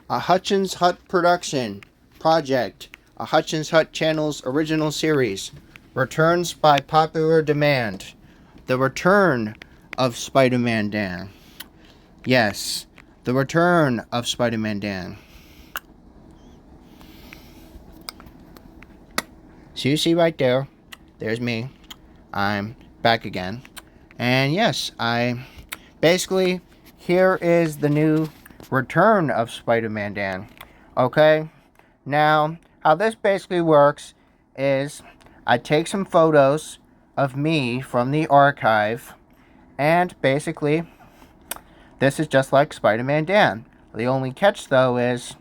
A Hutchins Hut production project, a Hutchins Hut Channel's original series, returns by popular demand. The return of Spider-Man Dan. Yes, the return of Spider-Man Dan. So you see right there, there's me. I'm back again. And yes, basically, here is the new return of Spider-Man Dan. Okay? Now, how this basically works is I take some photos of me from the archive, and basically, this is just like Spider-Man Dan. The only catch, though, is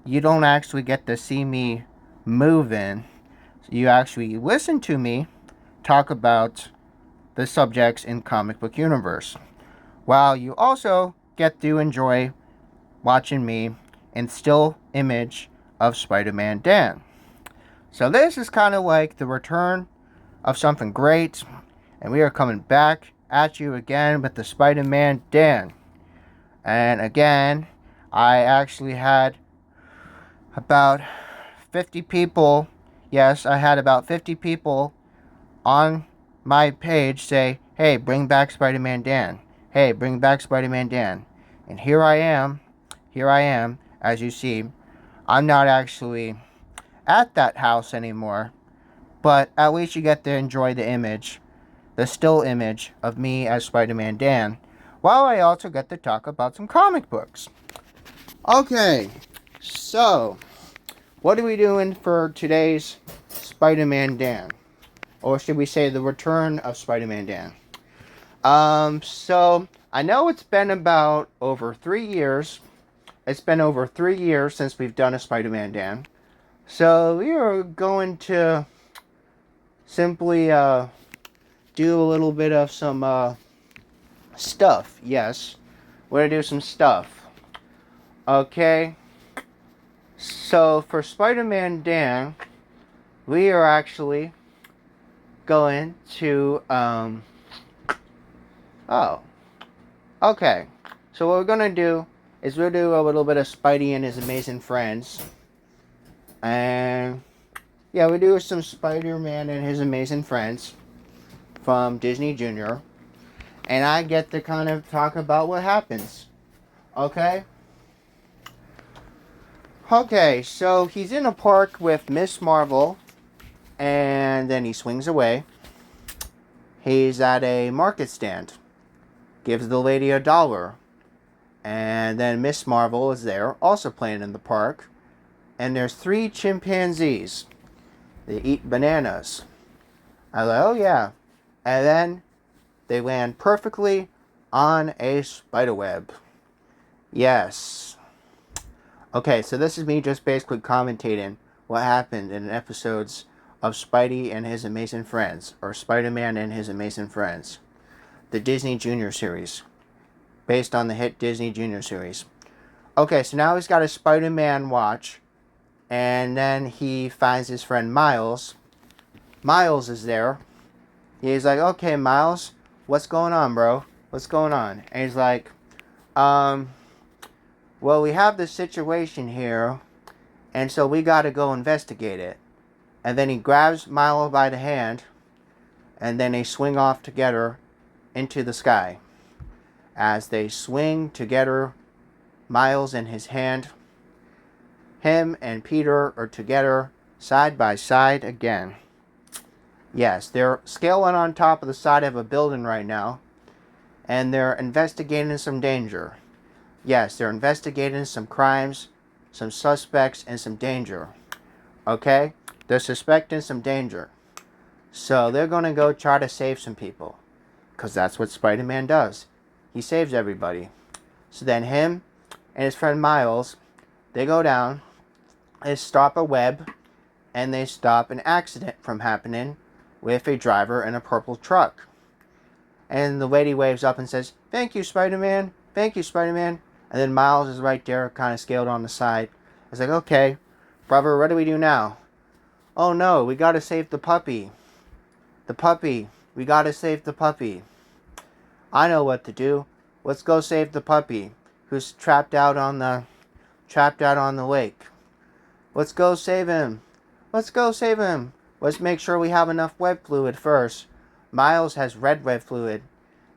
you don't actually get to see me moving. You actually listen to me talk about the subjects in comic book universe, while you also get to enjoy watching me in still image of Spider-Man Dan. So this is kind of like the return of something great, and we are coming back at you again with the Spider-Man Dan. And again, I actually had about 50 people, yes, I had about 50 people on my page say, hey, bring back Spider-Man Dan. Hey, bring back Spider-Man Dan. And here I am, as you see. I'm not actually at that house anymore, but at least you get to enjoy the image, the still image of me as Spider-Man Dan, while I also get to talk about some comic books. Okay, so, what are we doing for today's Spider-Man Dan? Or should we say the return of Spider-Man Dan? So, I know it's been about over 3 years. It's been over 3 years since we've done a Spider-Man Dan. So, we are going to simply do a little bit of some stuff. Yes, we're going to do some stuff. Okay? So, for Spider-Man Dan, we are actually going to, oh. Okay. So what we're going to do is we'll do a little bit of Spidey and His Amazing Friends. And, yeah, we do some Spider-Man and His Amazing Friends from Disney Junior. And I get to kind of talk about what happens. Okay? Okay, so he's in a park with Miss Marvel, and then he swings away. He's at a market stand, gives the lady $1, and then Miss Marvel is there, also playing in the park, and there's 3 chimpanzees. They eat bananas. I was like, oh yeah. And then they land perfectly on a spiderweb. Yes. Okay, so this is me just basically commentating what happened in episodes of Spidey and His Amazing Friends, or Spider-Man and His Amazing Friends, the Disney Junior series, based on the hit Disney Junior series. Okay, so now he's got a Spider-Man watch, and then he finds his friend Miles. Miles is there. He's like, okay, Miles, what's going on, bro? What's going on? And he's like, well, we have this situation here, and so we gotta go investigate it. And then he grabs Milo by the hand, and then they swing off together into the sky. As they swing together, Miles in his hand, him and Peter are together, side by side again. Yes, they're scaling on top of the side of a building right now, and they're investigating some danger. Yes, they're investigating some crimes, some suspects, and some danger. Okay? They're suspecting some danger. So they're going to go try to save some people. Because that's what Spider-Man does. He saves everybody. So then him and his friend Miles, they go down, they stop a web, and they stop an accident from happening with a driver in a purple truck. And the lady waves up and says, thank you, Spider-Man. Thank you, Spider-Man. And then Miles is right there, kind of scaled on the side. It's like, okay, brother, what do we do now? Oh no, we gotta save the puppy. The puppy. We gotta save the puppy. I know what to do. Let's go save the puppy, who's trapped out on the trapped out on the lake. Let's go save him. Let's go save him. Let's make sure we have enough web fluid first. Miles has red web fluid,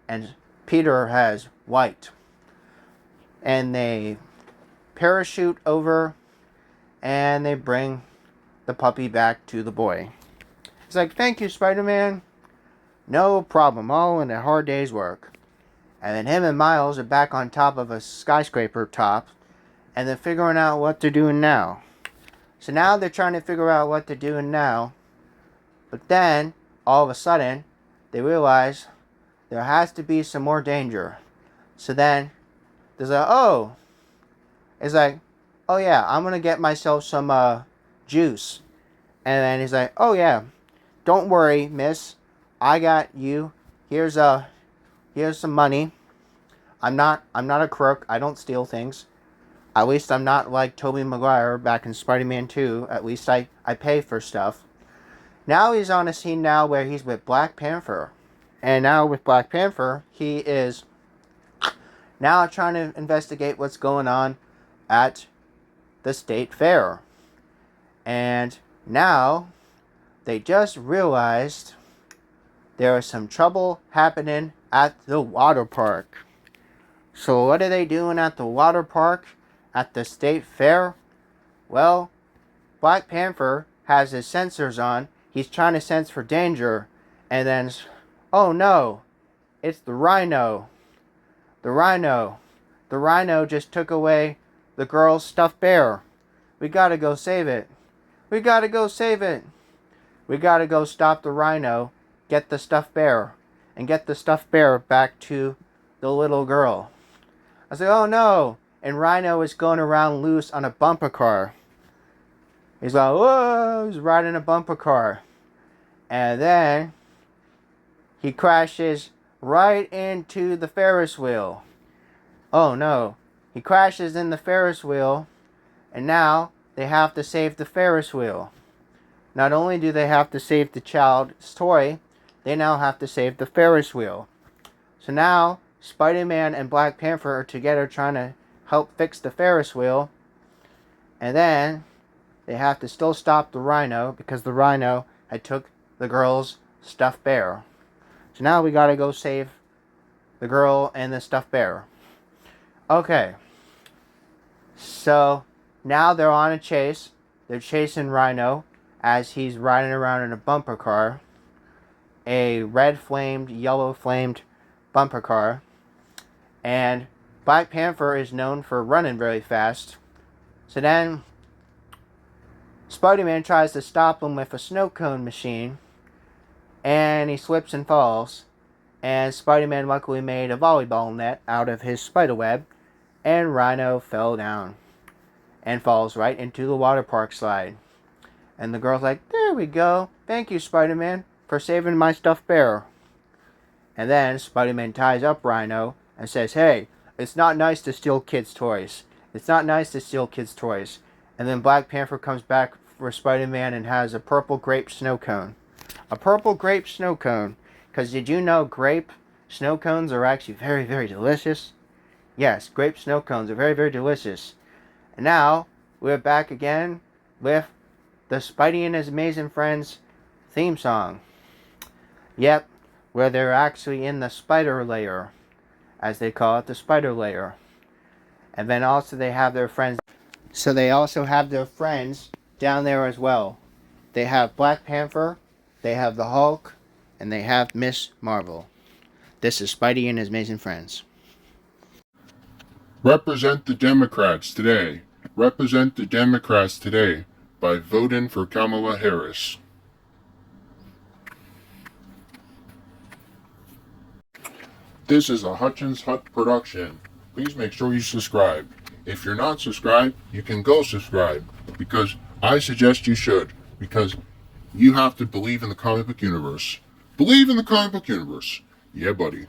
and Peter has white. And they parachute over, and they bring the puppy back to the boy. He's like, "Thank you, Spider-Man." "No problem, all in a hard day's work." And then him and Miles are back on top of a skyscraper top, and they're figuring out what they're doing now. So now they're trying to figure out what they're doing now, but then, all of a sudden, they realize there has to be some more danger. So then, there's it's like, "Oh yeah, I'm gonna get myself some juice." And then he's like, "Oh yeah, don't worry, miss. I got you. Here's some money. I'm not a crook. I don't steal things. At least I'm not like Tobey Maguire back in Spider-Man 2. At least I pay for stuff." Now he's on a scene now where he's with Black Panther. And now with Black Panther, he is now trying to investigate what's going on at the state fair. And now they just realized there is some trouble happening at the water park. So what are they doing at the water park at the state fair? Well, Black Panther has his sensors on. He's trying to sense for danger. And then, oh no, it's the Rhino. The Rhino. The Rhino just took away the girl's stuffed bear. We gotta go save it. We gotta go save it. We gotta go stop the Rhino, get the stuffed bear, and get the stuffed bear back to the little girl. I said, "Oh no." And Rhino is going around loose on a bumper car. He's like, whoa, he's riding a bumper car. And then he crashes right into the Ferris wheel. Oh no. He crashes in the Ferris wheel, and now they have to save the Ferris wheel. Not only do they have to save the child's toy, they now have to save the Ferris wheel. So now Spider-Man and Black Panther are together trying to help fix the Ferris wheel. And then they have to still stop the Rhino because the Rhino had took the girl's stuffed bear. So now we gotta go save the girl and the stuffed bear. Okay. So now they're on a chase. They're chasing Rhino as he's riding around in a bumper car. A red flamed, yellow flamed bumper car. And Black Panther is known for running very fast. So then Spider-Man tries to stop him with a snow cone machine, and he slips and falls. And Spider-Man luckily made a volleyball net out of his spiderweb, and Rhino fell down and falls right into the water park slide. And the girl's like, "There we go. Thank you, Spider-Man, for saving my stuffed bear." And then Spider-Man ties up Rhino and says, "Hey, it's not nice to steal kids' toys. It's not nice to steal kids' toys." And then Black Panther comes back for Spider-Man and has a purple grape snow cone. A purple grape snow cone. Because did you know grape snow cones are actually very, very delicious? Yes, grape snow cones are very, very delicious. And now, we're back again with the Spidey and His Amazing Friends theme song. Yep, where they're actually in the spider layer, as they call it, the spider layer. And then also they have their friends. So they also have their friends down there as well. They have Black Panther, they have the Hulk, and they have Miss Marvel. This is Spidey and His Amazing Friends. Represent the Democrats today. Represent the Democrats today by voting for Kamala Harris. This is a Hutchins Hut production. Please make sure you subscribe. If you're not subscribed, you can go subscribe, because I suggest you should, because you have to believe in the comic book universe. Believe in the comic book universe. Yeah, buddy.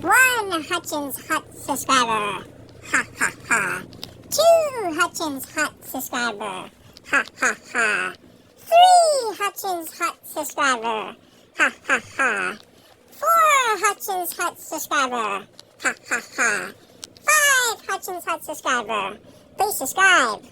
One Hutchins Hut subscriber. Ha Hutchins Hut subscriber. Ha ha ha. 3 Hutchins Hut subscriber. Ha ha ha. 4 Hutchins Hut subscriber. Ha ha ha. 5 Hutchins Hut subscriber. Please subscribe.